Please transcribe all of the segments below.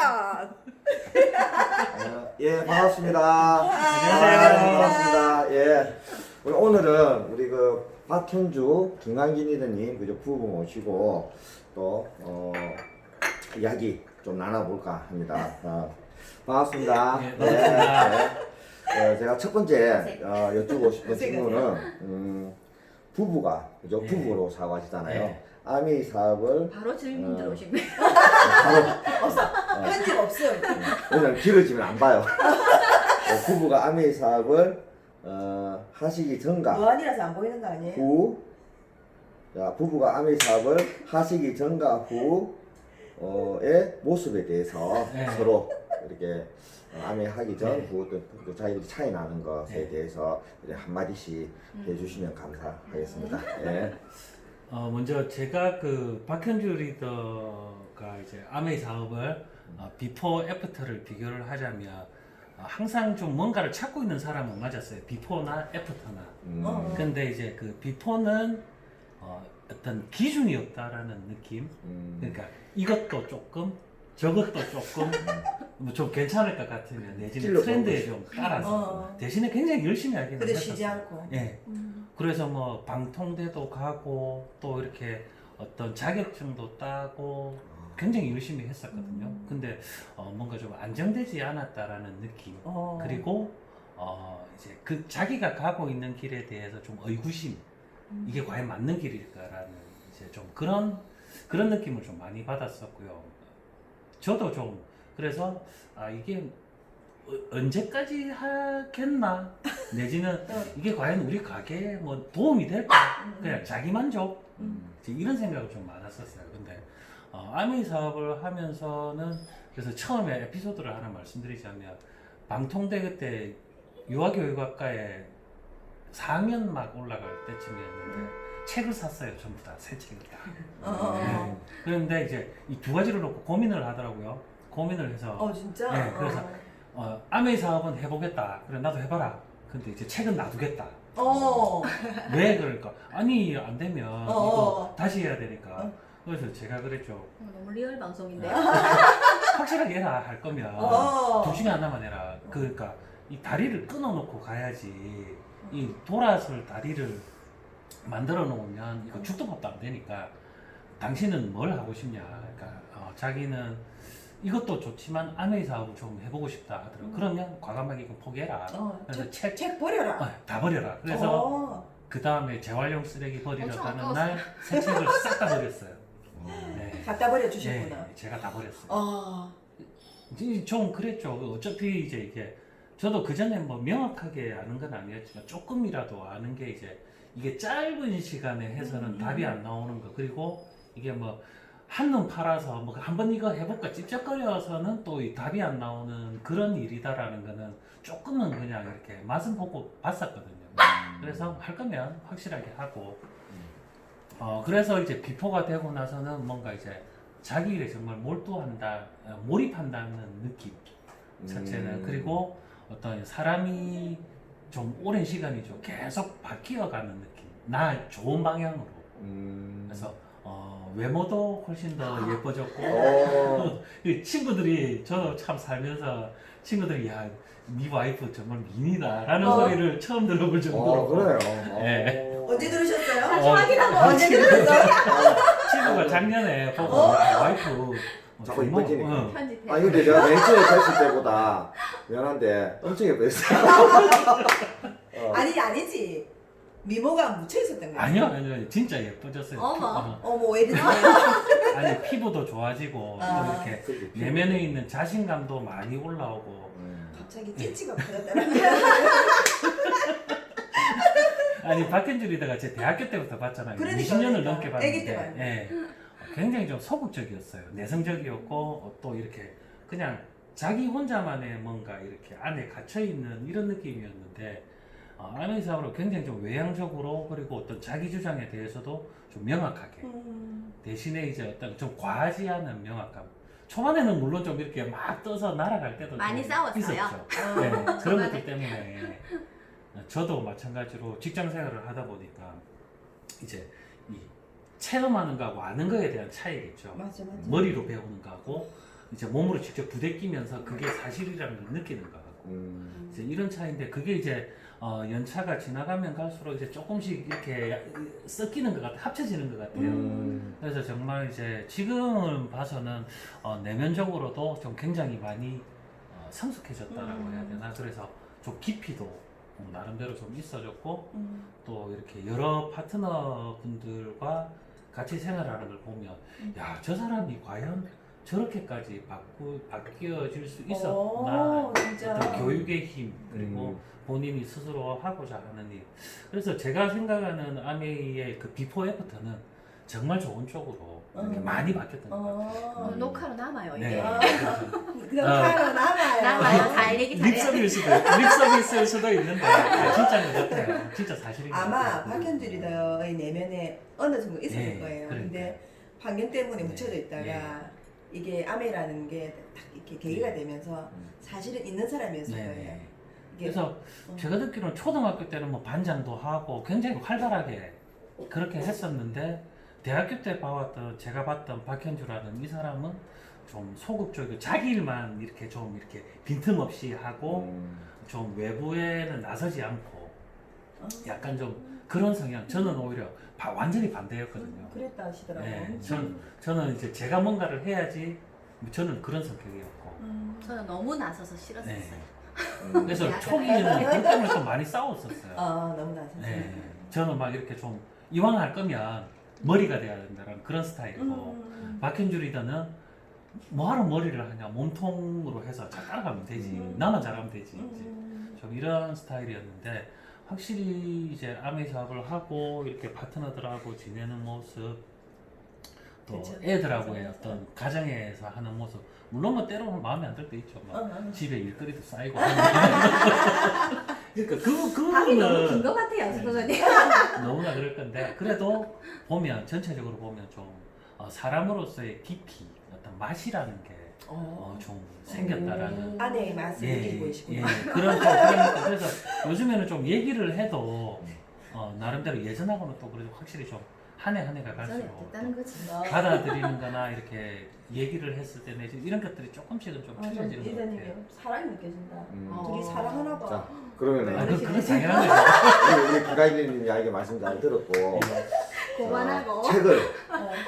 액션! 예, 반갑습니다. 안녕하세요. 반갑습니다. 예. 오늘은 우리 그 박현주, 김강진 리더님 그저 부부 모시고 또 이야기 좀 나눠볼까 합니다. 반갑습니다. 네, 반갑습니다. 제가 첫 번째 여쭈고 싶은 질문은 부부가 그죠? 부부로 사고하시잖아요. 네. 아미 사업을 바로 질문 들어오시네. 바로 편집 없음. 왜냐면 길어지면 안 봐요. 부부가 아메이 사업을 하시기 전과 무한이라서 안 보이는 거 아니에요? 후, 자, 부부가 아메이 사업을 하시기 전과 후의 모습에 대해서 네. 서로 이렇게 아메이 하기 전, 네. 후, 또 자기들이 차이 나는 것에 네. 대해서 이렇게 한마디씩 해주시면 감사하겠습니다. 예. 먼저 제가 그 박현주 리더가 이제 아메이 사업을 비포 애프터를 비교를 하자면 항상 좀 뭔가를 찾고 있는 사람은 맞았어요. 비포나 애프터나. 근데 이제 그 비포는 어떤 기준이 없다라는 느낌. 그러니까 이것도 조금 저것도 조금 뭐 좀 괜찮을 것 같으면 내지는 찔러 트렌드에 좀 따라서 대신에 굉장히 열심히 하기는 근데 했었어요. 쉬지 않고. 예. 그래서 뭐 방통대도 가고 또 이렇게 어떤 자격증도 따고 굉장히 열심히 했었거든요. 근데 뭔가 좀 안정되지 않았다라는 느낌. 그리고 이제 그 자기가 가고 있는 길에 대해서 좀 의구심. 이게 과연 맞는 길일까라는 이제 좀 그런 느낌을 좀 많이 받았었고요. 저도 좀 그래서 이게 언제까지 하겠나 내지는 이게 과연 우리 가게에 뭐 도움이 될까 그냥 자기 만족 이런 생각을 좀 많았었어요. 근데 아메이 사업을 하면서는 그래서 처음에 에피소드를 하나 말씀드리자면 방통대 그때 유아교육학과에 4학년 막 올라갈 때쯤이었는데 책을 샀어요. 전부 다 새 책을 다. 네. 그런데 이제 이 두 가지를 놓고 고민을 하더라고요. 고민을 해서 진짜? 네, 그래서 아메이 사업은 해보겠다. 그래 나도 해봐라. 근데 이제 책은 놔두겠다. 왜 그럴까? 아니 안 되면 이거 다시 해야 되니까. 그래서 제가 그랬죠. 너무 리얼 방송인데요. 확실하게 해라 할 거면 2시간 하나만 해라. 그러니까 이 다리를 끊어놓고 가야지. 이 돌아설 다리를 만들어 놓으면 이거 죽도 밥도 안 되니까 당신은 뭘 하고 싶냐. 그러니까 자기는 이것도 좋지만 아메이 사업을 좀 해보고 싶다 하더라고. 그러면 과감하게 이거 포기해라. 그래서 책 버려라. 다 버려라. 그래서 그 다음에 재활용 쓰레기 버리러 엄청 가는 아까웠어요. 날 새 책을 싹 다 버렸어요. 네. 갖다 버려 주셨구나. 네, 제가 다 버렸어요. 좀 그랬죠. 어차피 이제 이게 저도 그 전에 뭐 명확하게 아는 건 아니었지만 조금이라도 아는 게 이게 짧은 시간에 해서는 답이 안 나오는 거. 그리고 이게 뭐 한눈 팔아서 뭐 한번 이거 해볼까 찝쩍거려서는 또 이 답이 안 나오는 그런 일이다라는 거는 조금은 그냥 이렇게 맛은 보고 봤었거든요. 그래서 할 거면 확실하게 하고 그래서 이제 비포가 되고 나서는 뭔가 이제 자기 일에 정말 몰두한다, 몰입한다는 느낌 자체는. 그리고 어떤 사람이 좀 오랜 시간이죠. 계속 바뀌어가는 느낌. 나 좋은 방향으로. 그래서 외모도 훨씬 더 예뻐졌고 이 친구들이 저도 참 살면서 친구들이 야, 네 와이프 정말 미인이다 라는 소리를 처음 들어볼 정도로 그래요. 네. 언제 들으셨어요? 확인하고 언제 들으셨어요? 친구가 작년에 보고 와이프 자꾸 이뻐지니까. 편집해. 근데 제가 맨 처음에 뵀을 때보다 미안한데 엄청 예뻐졌어요. 아니지. 미모가 묻혀 있었던 거야. 아니요 진짜 예뻐졌어요. 어머. 왜 이러지? 아니 피부도 좋아지고 또 이렇게 내면에 있는 자신감도 많이 올라오고 갑자기 찌찌가 커졌더라. 아니 박현주 리더가 제 대학교 때부터 봤잖아요. 그러니까, 20년을 그러니까. 넘게 애기 때 봤는데 굉장히 좀 소극적이었어요. 내성적이었고 또 이렇게 그냥 자기 혼자만의 뭔가 이렇게 안에 갇혀있는 이런 느낌이었는데 아메이 사업으로 굉장히 좀 외향적으로 그리고 어떤 자기 주장에 대해서도 좀 명확하게 대신에 이제 어떤 좀 과하지 않은 명확함. 초반에는 물론 좀 이렇게 막 떠서 날아갈 때도 많이 좀 싸웠어요. 있었죠. 네, 그런 것들 때문에 저도 마찬가지로 직장 생활을 하다 보니까 이제 이 체험하는 거하고 아는 거에 대한 차이겠죠. 맞아. 머리로 배우는 거하고 이제 몸으로 직접 부대끼면서 그게 사실이라는 걸 느끼는 것 같고 이제 이런 차이인데 그게 이제 연차가 지나가면 갈수록 이제 조금씩 이렇게 섞이는 것 같아 합쳐지는 것 같아요. 그래서 정말 이제 지금 봐서는 내면적으로도 좀 굉장히 많이 성숙해졌다라고 해야 되나. 그래서 좀 깊이도 나름대로 좀 있어졌고 또 이렇게 여러 파트너 분들과 같이 생활하는 걸 보면 야, 저 사람이 과연 저렇게까지 바뀌어질 수 있었나. 진짜. 어떤 교육의 힘 그리고 본인이 스스로 하고자 하는 일. 그래서 제가 생각하는 아메이의 그 비포 애프터는 정말 좋은 쪽으로 이렇게 많이 바뀌었던 것 같아요. 녹화로 남아요 이게. 네. 그럼 타로 남아요. 남아요. 잘 얘기 잘해요. 립서비스일 수도 있는데 진짜인 것 같아요. 진짜 사실인 것 아마 같아요. 박현주리더의 내면에 어느 정도 있었을 네, 거예요. 그러니까요. 근데 반경 때문에 네, 묻혀져 있다가 네. 이게 아메라는 게 딱 이렇게 계기가 네. 되면서 사실은 있는 사람이었을 네, 거예요. 네. 이게 그래서 제가 듣기로는 초등학교 때는 뭐 반장도 하고 굉장히 활발하게 그렇게 했었는데 대학교 때 제가 봤던 박현주라는 이 사람은 좀 소극적이고 자기 일만 이렇게 좀 이렇게 빈틈없이 하고 좀 외부에는 나서지 않고 약간 좀 그런 성향. 저는 오히려 완전히 반대였거든요. 그랬다 하시더라고요. 네, 저는 이제 제가 뭔가를 해야지. 저는 그런 성격이었고. 저는 너무 나서서 싫었어요. 네. 그래서 약간 초기에는 그것 때문에 좀 많이 싸웠었어요. 너무 나서서. 네. 저는 막 이렇게 좀 이왕 할 거면 머리가 돼야 된다는 그런 스타일이고 박현주 리더는 뭐하러 머리를 하냐 몸통으로 해서 잘 따라가면 되지 나만 잘하면 되지 이제 좀 이런 스타일이었는데 확실히 이제 아메 사업을 하고 이렇게 파트너들하고 지내는 모습 또 그쵸. 애들하고의 그쵸. 어떤 가정에서 하는 모습 물론 뭐 때로는 마음에 안 들 때 있죠 막 집에 일거리도 쌓이고 그러니까 답이 너무 긴 그거는 것 같아요, 선생님. 너무나 그럴 건데 그래도 보면 전체적으로 보면 좀 사람으로서의 깊이 어떤 맛이라는 게 좀 생겼다라는 아내의 맛을 느끼고 계시구나. 그러니까 그래서 요즘에는 좀 얘기를 해도 나름대로 예전하고는 또 그래도 확실히 좀 한 해 한 해가 전에 갈수록 됐다는 거지. 받아들이는 거나 이렇게 얘기를 했을 때 내지 이런 것들이 조금씩은 좀 틀려지는 것 같아요. 이사님이 사랑이 느껴진다. 어. 둘이 사랑하나 봐. 자, 그러면은 그건 당연한 거죠. 우리 김가희님 이야기 말씀 잘 들었고 고만하고.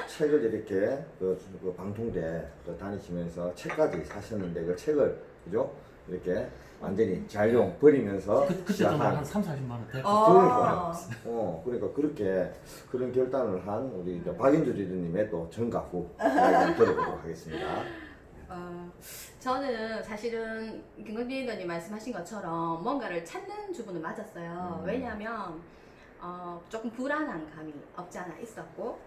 책을 이렇게 그 방통대 다니시면서 책까지 사셨는데 그 책을 그죠 이렇게 완전히 잘용 버리면서 그때 돈한 3, 40만 원 됐고 그러니까 그렇게 그런 결단을 한 우리 이제 박인주 리더님의 또 전과 후 이야기 들어보도록 하겠습니다. 저는 사실은 김건희 리더님 말씀하신 것처럼 뭔가를 찾는 주부는 맞았어요. 왜냐하면 조금 불안한 감이 없지 않아 있었고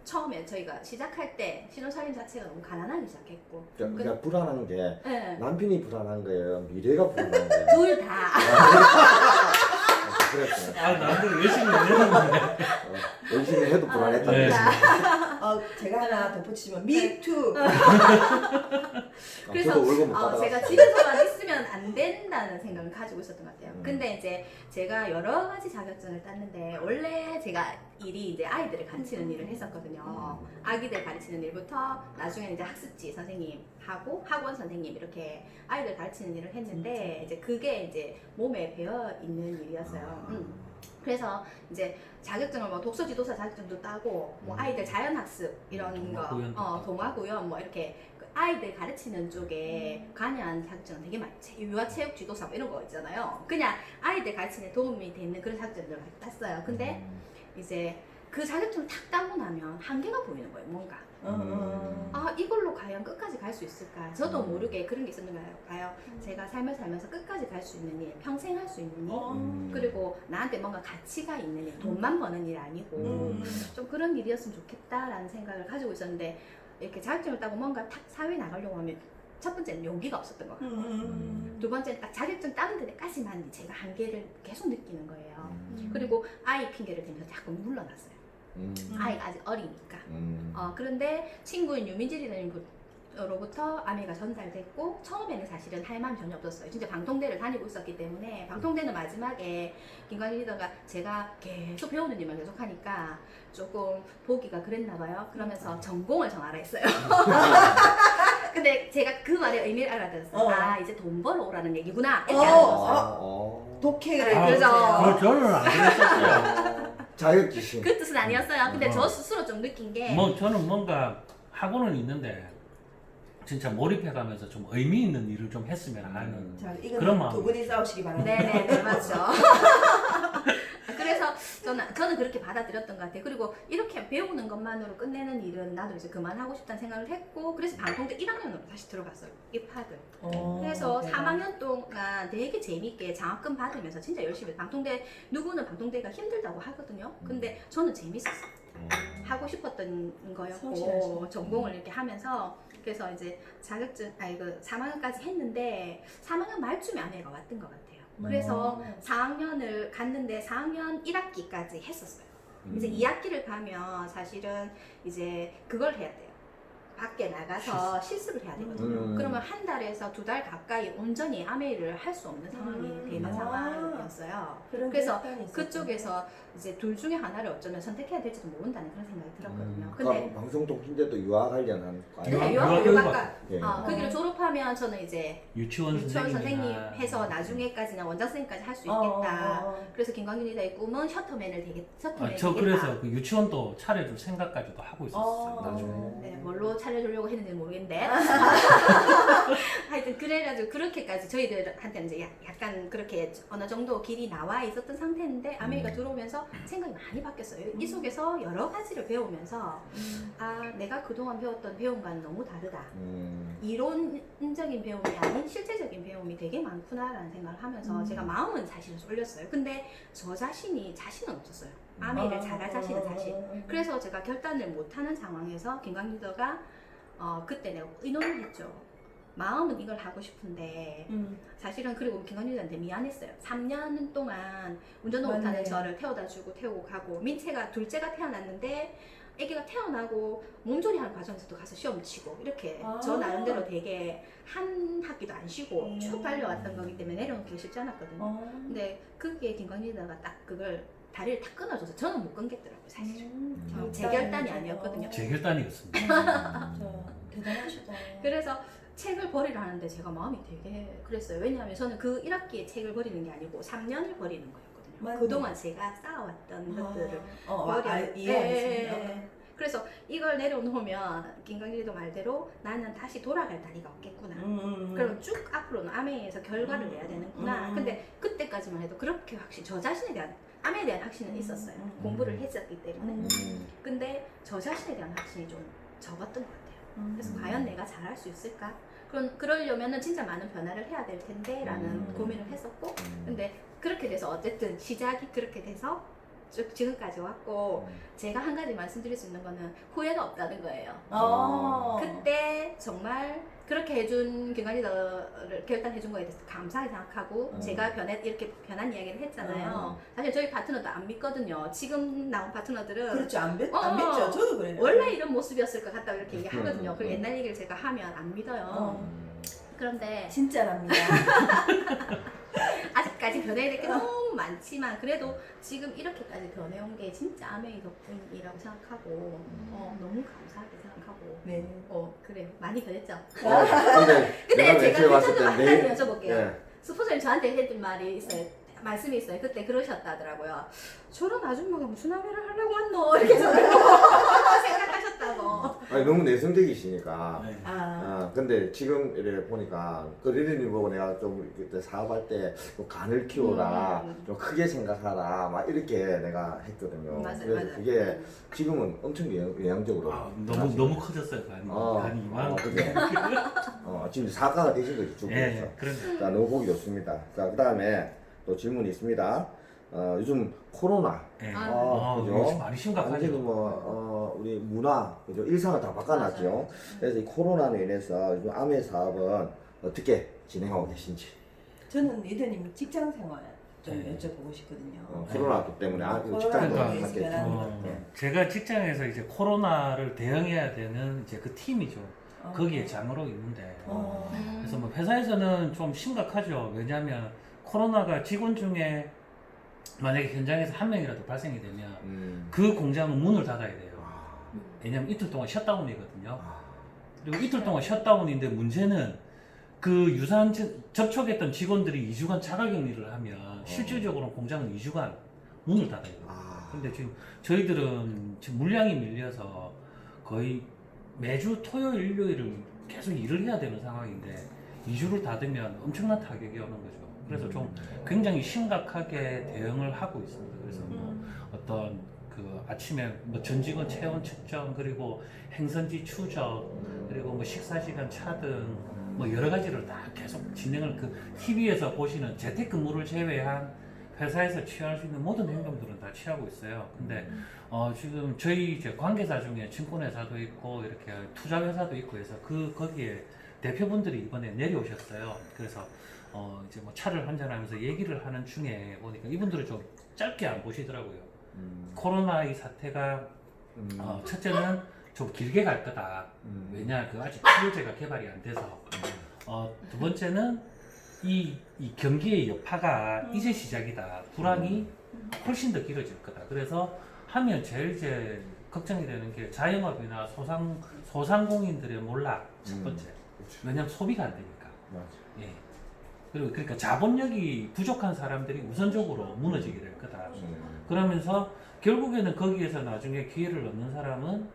처음에 저희가 시작할 때 신혼살림 자체가 너무 가난하게 시작했고 그러니까 불안한 게 네. 남편이 불안한 거예요, 미래가 불안한 거예요. 둘 다. 그랬어요. 나도 열심히 내렸는데. 열심히 해도 불안했다. 네. 제가 하나 덧붙이면 미투. 그래서 저도 월급 못 받아. 제가 집에서만 있으면 안 된다는 생각을 가지고 있었던 것 같아요. 근데 이제 제가 여러 가지 자격증을 땄는데 원래 제가 일이 이제 아이들을 가르치는 일을 했었거든요. 아기들 가르치는 일부터 나중에 이제 학습지 선생님 하고 학원 선생님 이렇게 아이들 가르치는 일을 했는데 이제 그게 이제 몸에 배어 있는 일이었어요. 그래서 이제 자격증을 뭐 독서 지도사 자격증도 따고 뭐 아이들 자연 학습 이런 동화구연 거, 동화구연 뭐 이렇게 그 아이들 가르치는 쪽에 관여한 자격증은 되게 많죠. 유아체육 지도사 뭐 이런 거 있잖아요. 그냥 아이들 가르치는 데 도움이 되는 그런 자격증들을 땄어요. 근데 이제 그 자격증을 탁 따고 나면 한계가 보이는 거예요, 뭔가. 이걸로 과연 끝까지 갈 수 있을까? 저도 모르게 그런 게 있었는가요? 제가 삶을 살면서 끝까지 갈 수 있는 일, 평생 할 수 있는 일, 그리고 나한테 뭔가 가치가 있는 일, 돈만 버는 일이 아니고 좀 그런 일이었으면 좋겠다라는 생각을 가지고 있었는데 이렇게 자격증을 따고 뭔가 탁 사회에 나가려고 하면 첫 번째는 용기가 없었던 것 같고 두 번째는 딱 자격증 따는 데까지만 제가 한계를 계속 느끼는 거예요. 그리고 아이 핑계를 대면서 자꾸 물러났어요. 아이가 아직 어리니까. 그런데 친구인 유민지 리더님으로부터 아메가 전달됐고 처음에는 사실은 할 마음이 전혀 없었어요. 진짜 방통대를 다니고 있었기 때문에 방통대는 마지막에 김관희 리더가 제가 계속 배우는 일만 계속 하니까 조금 보기가 그랬나 봐요. 그러면서 전공을 정하라 했어요. 근데 의미를 알아들었어요. 어. 아 이제 돈 벌어 오라는 얘기구나. 이렇게 어. 알아들었어요. 독해를 아, 그래서- 저는 안 그랬었어요. 자격지심. 그 뜻은 아니었어요. 근데 어. 저 스스로 좀 느낀 게 뭐 저는 뭔가 하고는 있는데 진짜 몰입해가면서 좀 의미 있는 일을 좀 했으면 하는. 자, 그런 이건 마음. 두 분이 싸우시기 바랍니다. 네네네 맞죠. 그래서 저는 그렇게 받아들였던 것 같아요. 그리고 이렇게 배우는 것만으로 끝내는 일은 나도 이제 그만하고 싶다는 생각을 했고 그래서 방통대 1학년으로 다시 들어갔어요. 입학을. 그래서 네. 3학년 동안 되게 재밌게 장학금 받으면서 진짜 열심히 방통대 누구는 방통대가 힘들다고 하거든요. 근데 저는 재밌었어요. 하고 싶었던 거였고 성실하시네. 전공을 이렇게 하면서 그래서 이제 자격증 그 3학년까지 했는데 3학년 말쯤에 아내가 왔던 것 같아요. 그래서 4학년을 갔는데 4학년 1학기까지 했었어요. 이제 2학기를 가면 사실은 이제 그걸 해야 돼요. 밖에 나가서 실습을 해야 되거든요. 그러면 한 달에서 2달 가까이 온전히 아메이를 할 수 없는 상황이 되는 아. 상황이었어요. 그런 그래서 결단이 있었구나. 그쪽에서 이제 둘 중에 하나를 어쩌면 선택해야 될지도 모른다는 그런 생각이 들었거든요. 그 근데 방송통신대도 유아 관련한 거 네, 아니에요? 유아 유학과 예. 거기를 졸업하면 저는 이제 유치원 유치원 선생님 선생님이나 해서 나중에까지는 원장 선생님까지 할 수 어, 있겠다. 어, 어. 그래서 김광윤이다의 꿈은 셔터맨을 셔터맨이 저 되겠다. 그래서 그 유치원도 차려줄 생각까지도 하고 있었어요. 어. 나중에. 네, 뭘로 차려주려고 했는지는 모르겠는데. 하여튼 그래가지고 그렇게까지 저희들한테는 이제 약간 그렇게 어느 정도 길이 나와 있었던 상태인데 아메리카 들어오면서 생각이 많이 바뀌었어요. 이 속에서 여러 가지를 배우면서 아 내가 그동안 배웠던 배움과는 너무 다르다. 이론적인 배움이 아닌 실제적인 배움이 되게 많구나라는 생각을 하면서 제가 마음은 사실은 쏠렸어요. 근데 저 자신은 없었어요. 아메이를 잘할 자신은 사실. 그래서 제가 결단을 못하는 상황에서 김광 리더가 그때 내가 의논을 했죠. 마음은 이걸 하고 싶은데 사실은 그리고 김광 리더한테 미안했어요. 3년 동안 운전도 맞네. 못하는 저를 태워다주고 태우고 가고 민채가 둘째가 태어났는데 아기가 태어나고 몸조리하는 과정에서도 가서 시험 치고 이렇게 저 나름대로 되게 한 학기도 안 쉬고 쭉 달려왔던 거기 때문에 내려놓기가 쉽지 않았거든요. 근데 그게 김광 리더가 딱 그걸 다리를 탁 끊어줘서 저는 못 끊겠더라고요 사실. 제 결단이 아니었거든요. 제 결단이었습니다. 대단하시다. 그래서 책을 버리려 하는데 제가 마음이 되게 그랬어요. 왜냐하면 저는 그 1학기에 책을 버리는 게 아니고 3년을 버리는 거였거든요. 맞네. 그동안 제가 쌓아왔던 것들을 버려. 이해하겠습니다. 예. 그래서 이걸 내려놓으면 김광길이도 말대로 나는 다시 돌아갈 다리가 없겠구나. 그럼 쭉 앞으로는 아메이에서 결과를 내야 되는구나. 근데 그때까지만 해도 그렇게 확신, 저 자신에 대한 아메에 대한 확신은 있었어요. 공부를 했었기 때문에. 근데 저 자신에 대한 확신이 좀 적었던 것 같아요. 그래서 과연 내가 잘할 수 있을까? 그러려면은 진짜 많은 변화를 해야 될 텐데 라는 고민을 했었고 근데 그렇게 돼서 어쨌든 시작이 그렇게 돼서 쭉 지금까지 왔고 제가 한 가지 말씀드릴 수 있는 거는 후회가 없다는 거예요. 그때 정말 그렇게 해준 김관리더를 결단해준 거에 대해서 감사하게 생각하고 제가 이렇게 변한 이야기를 했잖아요. 사실 저희 파트너도 안 믿거든요. 지금 나온 파트너들은 그렇죠. 안 믿죠. 저도 그래요. 원래 이런 모습이었을 것 같다고 이렇게 얘기하거든요. 그리고 옛날 얘기를 제가 하면 안 믿어요. 그런데 진짜랍니다. 아직까지 변해야 될 게 너무 많지만 그래도 지금 이렇게까지 변해온 게 진짜 아메이 덕분이라고 생각하고 너무 감사하게 생각하고 네. 그래요. 많이 변했죠. 근데 내가 제가 매초에 왔을 한 때 가지 여쭤볼게요. 예. 스포츠님 저한테 해준 말이 있어요. 말씀이 있어요. 그때 그러셨다더라고요. 저런 아줌마가 무슨 아메를 하려고 왔노? 이렇게 생각하셨다고. 아니, 너무 내성적이시니까. 네. 근데 지금 이래 보니까 그 리리님 보고 내가 좀 그때 사업할 때좀 간을 키워라, 좀 크게 생각하라, 막 이렇게 내가 했거든요. 맞아요, 그래서 맞아요. 그게 지금은 엄청 영향적으로. 너무 커졌어요. 한 이만. 그죠. 지금 사과가 되신 거죠, 두 분이서. 예, 그런데 자, 너무 보기 좋습니다. 자, 그 다음에 또 질문이 있습니다. 요즘 코로나. 예. 그죠? 요즘 많이 심각하죠. 완전히 우리 문화, 그죠? 일상을 다 바꿔놨죠. 맞아요. 그래서 이 코로나로 인해서 요즘 아메 사업은 어떻게 진행하고 계신지. 저는 리더님 직장 생활 좀 네. 여쭤보고 싶거든요. 코로나 때문에 코로나 직장도 때문에 바뀌었죠. 변하는 네. 제가 직장에서 이제 코로나를 대응해야 되는 이제 그 팀이죠. 거기에 장으로 있는데 그래서 뭐 회사에서는 좀 심각하죠. 왜냐하면 코로나가 직원 중에 만약에 현장에서 한 명이라도 발생이 되면 그 공장은 문을 닫아야 돼요. 왜냐하면 이틀 동안 셧다운이거든요. 그리고 이틀 동안 셧다운인데 문제는 그 유산 접촉했던 직원들이 2주간 자가격리를 하면 실질적으로 공장은 2주간 문을 닫아요. 아. 근데 지금 저희들은 지금 물량이 밀려서 거의 매주 토요일, 일요일을 계속 일을 해야 되는 상황인데 2주를 닫으면 엄청난 타격이 오는 거죠. 그래서 좀 굉장히 심각하게 대응을 하고 있습니다. 그래서 뭐 어떤 그 아침에 뭐 전 직원 체온 측정, 그리고 행선지 추적, 그리고 뭐 식사 시간 차등, 뭐 여러 가지를 다 계속 진행을, 그 TV에서 보시는 재택근무를 제외한 회사에서 취할 수 있는 모든 행동들은 다 취하고 있어요. 근데 지금 저희 이제 관계사 중에 증권회사도 있고 이렇게 투자회사도 있고 해서 거기에 대표분들이 이번에 내려오셨어요. 그래서 이제 뭐 차를 한잔하면서 얘기를 하는 중에 보니까 이분들은 좀 짧게 안 보시더라고요. 코로나 이 사태가 첫째는 좀 길게 갈 거다. 왜냐, 그 아직 치료제가 개발이 안 돼서. 두 번째는 이 경기의 여파가 이제 시작이다. 불황이 훨씬 더 길어질 거다. 그래서 하면 제일 이제 걱정이 되는 게 자영업이나 소상공인들의 몰락, 첫 번째. 왜냐면 소비가 안 되니까. 맞아. 예. 그리고 그러니까 자본력이 부족한 사람들이 우선적으로 무너지게 될 거다. 그러면서 결국에는 거기에서 나중에 기회를 얻는 사람은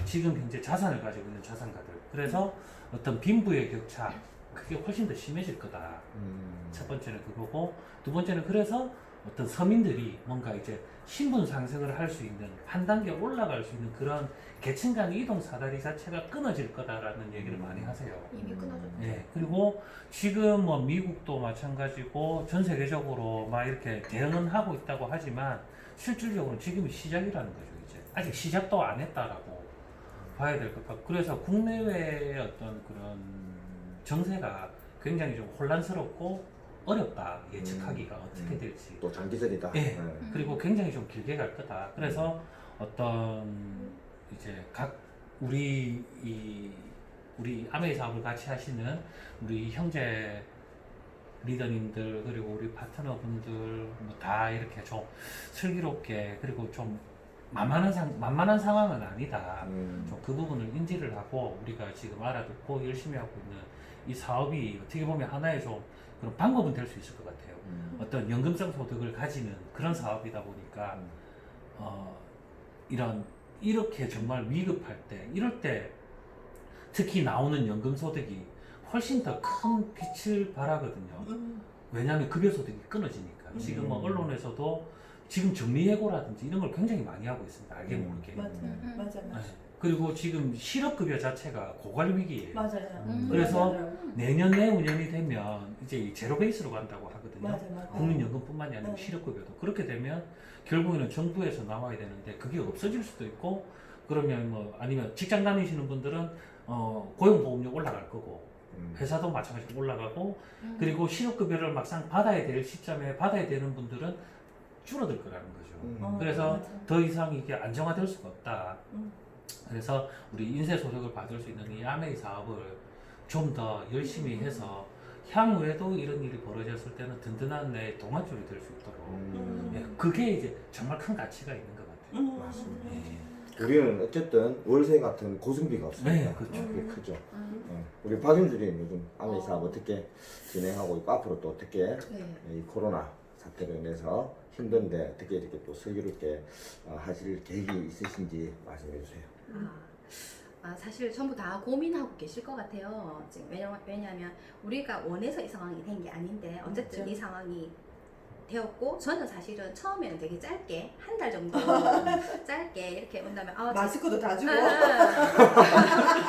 지금 현재 자산을 가지고 있는 자산가들. 그래서 어떤 빈부의 격차, 그게 훨씬 더 심해질 거다. 첫 번째는 그거고, 두 번째는 그래서 어떤 서민들이 뭔가 이제 신분 상승을 할 수 있는, 한 단계 올라갈 수 있는 그런 계층 간 이동 사다리 자체가 끊어질 거다라는 얘기를 많이 하세요. 이미 끊어졌죠. 예, 그리고 지금 뭐 미국도 마찬가지고 전 세계적으로 막 이렇게 대응은 하고 있다고 하지만 실질적으로 지금이 시작이라는 거죠. 이제 아직 시작도 안 했다라고 봐야 될 것 같고, 그래서 국내외의 어떤 그런 정세가 굉장히 좀 혼란스럽고 어렵다, 예측하기가 어떻게 될지. 또 장기전이다. 예. 네. 그리고 굉장히 좀 길게 갈 거다. 그래서 어떤 이제 각 우리 아메이 사업을 같이 하시는 우리 형제 리더님들, 그리고 우리 파트너분들 뭐 다 이렇게 좀 슬기롭게, 그리고 좀 만만한 상황은 아니다. 좀 그 부분을 인지를 하고 우리가 지금 알아듣고 열심히 하고 있는 이 사업이 어떻게 보면 하나의 좀 그런 방법은 될 수 있을 것 같아요. 어떤 연금성 소득을 가지는 그런 사업이다 보니까 이렇게 정말 위급할 때, 이럴 때 특히 나오는 연금 소득이 훨씬 더 큰 빛을 발하거든요. 왜냐하면 급여 소득이 끊어지니까. 지금 뭐 언론에서도 지금 정리해고라든지 이런 걸 굉장히 많이 하고 있습니다. 알게 모르게. 맞아. 네. 그리고 지금 실업급여 자체가 고갈 위기예요. 맞아요. 그래서 맞아요. 내년 내후년이 되면 이제 이 제로 베이스로 간다고 하거든요. 맞아. 국민연금뿐만이 아니라 네. 실업급여도. 그렇게 되면 결국에는 정부에서 나와야 되는데 그게 없어질 수도 있고, 그러면 뭐 아니면 직장 다니시는 분들은 고용보험료 올라갈 거고, 회사도 마찬가지로 올라가고, 그리고 실업급여를 막상 받아야 될 시점에 받아야 되는 분들은 줄어들 거라는 거죠. 그래서 맞아. 더 이상 이게 안정화될 수가 없다. 음. 그래서 우리 인쇄소득을 받을 수 있는 이 아메이 사업을 좀 더 열심히 해서 향후에도 이런 일이 벌어졌을 때는 든든한 내 동아줄이 될 수 있도록, 예, 그게 이제 정말 큰 가치가 있는 것 같아요. 맞습니다. 예. 우리는 어쨌든 월세 같은 고승비가 없으니까 네, 그렇죠. 그게 크죠. 우리 박윤주님 요즘 아메이 사업 어떻게 진행하고 있고 앞으로 또 어떻게 네. 이 코로나 사태로 인해서 힘든데 어떻게 이렇게 또 슬기롭게 하실 계획이 있으신지 말씀해 주세요. 사실 전부 다 고민하고 계실 것 같아요. 지금 왜냐하면 우리가 원해서 이 상황이 된 게 아닌데 어쨌든 그렇죠. 이 상황이 되었고, 저는 사실은 처음에는 되게 짧게 한 달 정도 짧게 이렇게 온다면 마스크도 다 주고.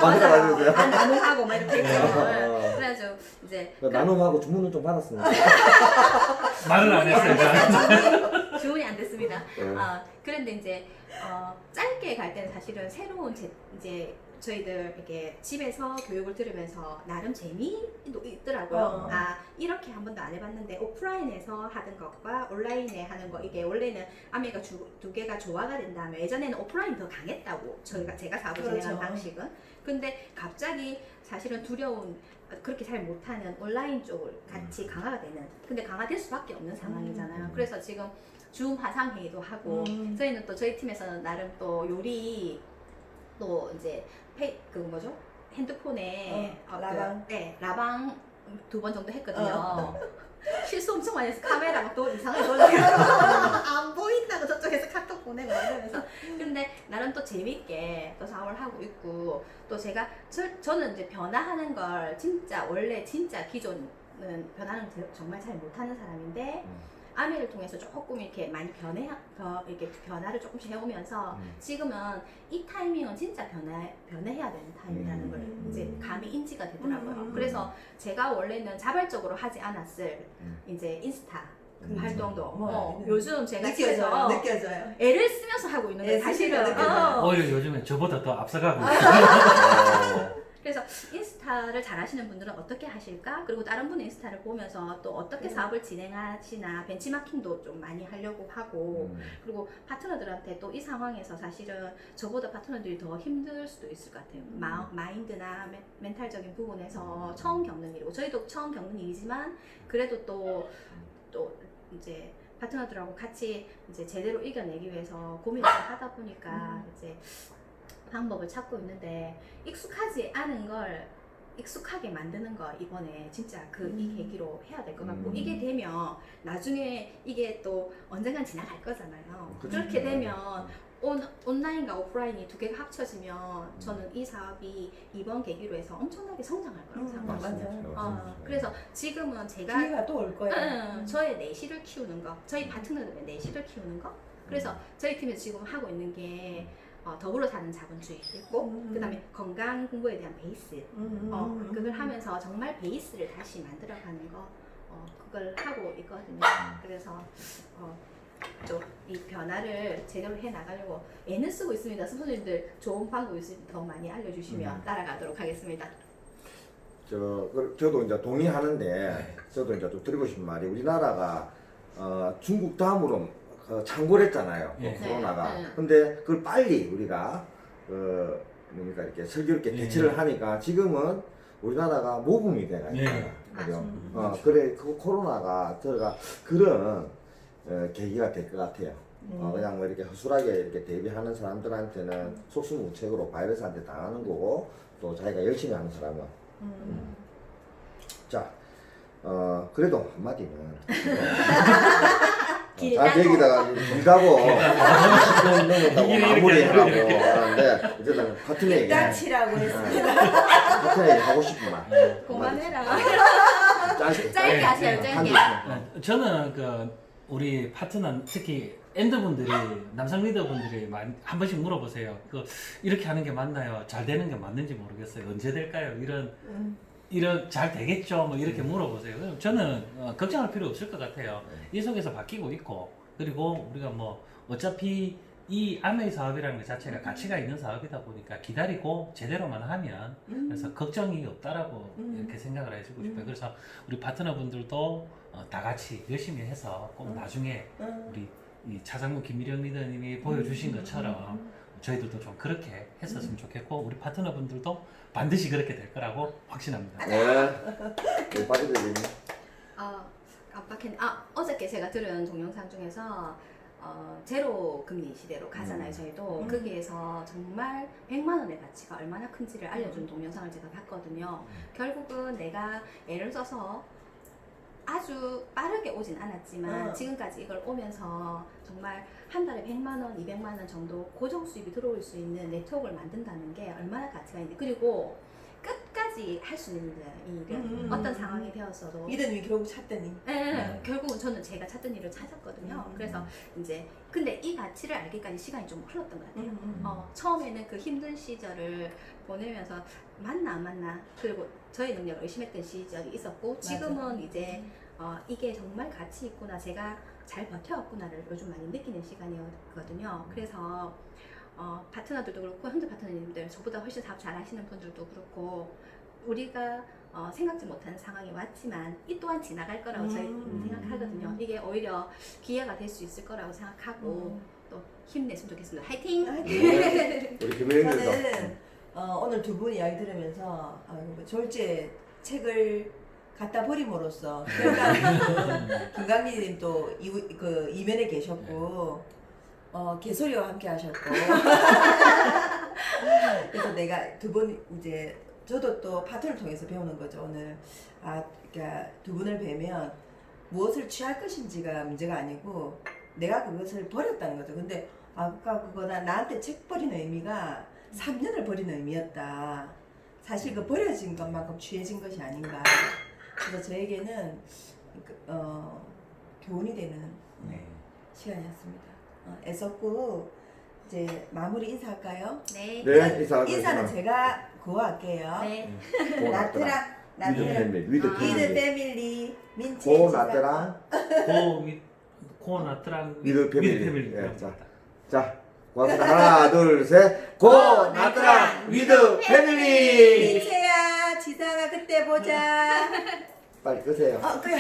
맞아요. 나눔하고 막 이렇게 했죠. 네. 그래가지고 이제 나눔하고 주문은 좀 받았습니다. 말을 안 했어요. 저는. 주문이 안 됐습니다. 네. 그런데 이제 짧게 갈 때는 사실은 새로운 이제 저희들 이렇게 집에서 교육을 들으면서 나름 재미도 있더라고요. 이렇게 한 번도 안 해봤는데 오프라인에서 하던 것과 온라인에 하는 거, 이게 원래는 아메가 두 개가 조화가 된다면 예전에는 오프라인 더 강했다고 제가 사업을 그렇죠. 진행한 방식은. 근데 갑자기 사실은 두려운, 그렇게 잘 못하는 온라인 쪽을 같이 강화가 되는, 근데 강화될 수밖에 없는 상황이잖아요. 그래서 지금 줌 화상회의도 하고, 저희는 또 저희 팀에서는 나름 또 요리 또 이제 그 뭐죠? 핸드폰에 라방. 네, 라방 두 번 정도 했거든요. 실수 엄청 많이 해서 카메라 막 또 이상하게 돌리고 안 보인다고 저쪽에서 카톡 보내고 막 이러면서. 근데 나름 또 재밌게 또 사업을 하고 있고, 또 제가 저는 이제 변화하는 걸 진짜 원래 진짜 기존은 변화는 정말 잘 못하는 사람인데 아메를 통해서 조금 이렇게 많이 이렇게 변화를 조금씩 해오면서 지금은 이 타이밍은 진짜 변해야 되는 타이밍이라는 걸 이제 감이 인지가 되더라고요. 그래서 제가 원래는 자발적으로 하지 않았을 이제 인스타 활동도 요즘 제가 집에서 느껴져요. 애를 쓰면서 하고 있는 거예요. 사실은. 느껴져요. 오히려 요즘에 저보다 더 앞서가고 있어요. 그래서 인스타를 잘 하시는 분들은 어떻게 하실까? 그리고 다른 분의 인스타를 보면서 또 어떻게 사업을 진행하시나 벤치마킹도 좀 많이 하려고 하고, 그리고 파트너들한테 또 이 상황에서 사실은 저보다 파트너들이 더 힘들 수도 있을 것 같아요. 마인드나 멘탈적인 부분에서 처음 겪는 일이고, 저희도 처음 겪는 일이지만 그래도 또 이제 파트너들하고 같이 이제 제대로 이겨내기 위해서 고민을 하다 보니까 이제 방법을 찾고 있는데, 익숙하지 않은 걸 익숙하게 만드는 거 이번에 진짜 이 계기로 해야 될 것 같고, 이게 되면 나중에 이게 또 언젠간 지나갈 거잖아요. 그렇게 되면 온라인과 오프라인이 두 개가 합쳐지면 저는 이 사업이 이번 계기로 해서 엄청나게 성장할 거라고 생각합니다. 맞아요. 그래서 지금은 제가 기회가 또 올 거예요. 저의 내실을 키우는 거, 저희 파트너들의 내실을 키우는 거. 그래서 저희 팀에서 지금 하고 있는 게 더불어 사는 자본주의 있고, 그다음에 건강 공부에 대한 베이스, 그걸 하면서 정말 베이스를 다시 만들어가는 거, 그걸 하고 있거든요. 그래서 좀 이 변화를 제대로 해 나가려고 애는 쓰고 있습니다. 스ponsor님들 좋은 방법 있으면 더 많이 알려주시면 따라가도록 하겠습니다. 저도 이제 동의하는데, 저도 이제 좀 드리고 싶은 말이, 우리나라가 중국 다음으로 창궐했잖아요. 코로나가. 근데 그걸 빨리 우리가 뭡니까 이렇게 슬기롭게 대처를 하니까 지금은 우리나라가 모범이 돼가지고. 그죠? 그래 그 코로나가 저가 그런 계기가 될 것 같아요. 그냥 뭐 이렇게 허술하게 이렇게 대비하는 사람들한테는 속수무책으로 바이러스한테 당하는 거고, 또 자기가 열심히 하는 사람은. 자, 그래도 한마디는. 다 얘기다가 길다고 10분 넘었다고 마무리하라고 하는데, 어쨌든 같은 얘기. 일단치라고 했습니다. 같은 얘기 하고 싶은 말. 그만해라. 짧게 하세요, 짧게. 저는 우리 파트너, 특히 엔더분들이, 남성 리더분들이 한 번씩 물어보세요. 이렇게 하는 게 맞나요? 잘 되는 게 맞는지 모르겠어요. 언제 될까요? 이런 잘 되겠죠? 뭐 이렇게 물어보세요. 저는 걱정할 필요 없을 것 같아요. 이 속에서 바뀌고 있고, 그리고 우리가 뭐 어차피 이 아메이 사업이라는 것 자체가 가치가 있는 사업이다 보니까 기다리고 제대로만 하면 그래서 걱정이 없다라고 이렇게 생각을 해주고 싶어요. 그래서 우리 파트너분들도 다 같이 열심히 해서 꼭 나중에 우리 이 차장무 김미령 리더님이 보여주신 것처럼 저희들도 좀 그렇게 했었으면 좋겠고, 우리 파트너분들도 반드시 그렇게 될 거라고 확신합니다. 네. 빠지들이. 어저께 제가 들은 동영상 중에서 제로 금리 시대로 가잖아요. 저희도 거기에서 정말 100만 원의 가치가 얼마나 큰지를 알려준 동영상을 제가 봤거든요. 결국은 내가 애를 써서 아주 빠르게 오진 않았지만 지금까지 이걸 오면서 정말 한 달에 100만 원, 200만 원 정도 고정 수입이 들어올 수 있는 네트워크를 만든다는 게 얼마나 가치가 있는지, 그리고 끝까지 할 수 있는 일은 어떤 상황이 되었어도 이든이 결국 찾더니. 결국은 저는 제가 찾던 일을 찾았거든요. 그래서 이제 근데 이 가치를 알기까지 시간이 좀 흘렀던 것 같아요. 처음에는 그 힘든 시절을 보내면서 맞나 안 맞나, 그리고 저의 능력을 의심했던 시절이 있었고, 지금은 이제 이게 정말 가치 있구나, 제가 잘 버텨왔구나를 요즘 많이 느끼는 시간이었거든요. 그래서 파트너들도 그렇고 현재 파트너님들, 저보다 훨씬 사업 잘 하시는 분들도 그렇고, 우리가 생각지 못한 상황이 왔지만 이 또한 지나갈 거라고 저희는 생각하거든요. 이게 오히려 기회가 될 수 있을 거라고 생각하고 또 힘냈으면 좋겠습니다. 화이팅! 우리 김혜영님도. 저는 오늘 두 분 이야기 들으면서 졸지에 책을 갖다 버림으로써 김강민님 또 이면에 계셨고, 개소리와 함께 하셨고, 그래서 내가 두 번 이제 저도 또 파트를 통해서 배우는 거죠. 오늘 그러니까 두 분을 뵈면 무엇을 취할 것인지가 문제가 아니고 내가 그것을 버렸다는 거죠. 근데 아까 그거 나한테 책 버리는 의미가 3년을 버리는 의미였다. 사실 그 버려진 것만큼 취해진 것이 아닌가. 그래서 저에게는 교훈이 되는 네. 시간이었습니다. 애썼고 이제 마무리 인사할까요? 네. 네, 인사는 제가 그거 할게요. 네. 나트랑 위드 이드 패밀리. 패밀리 민채 고 나트랑 고 나트랑 위드 패밀리. 패밀리. 예, 자, 고맙습니다. 하나, 둘, 셋. 고 나트랑 위드 패밀리. 민채야 지상아 그때 보자. 빨리 끄세요. 그래.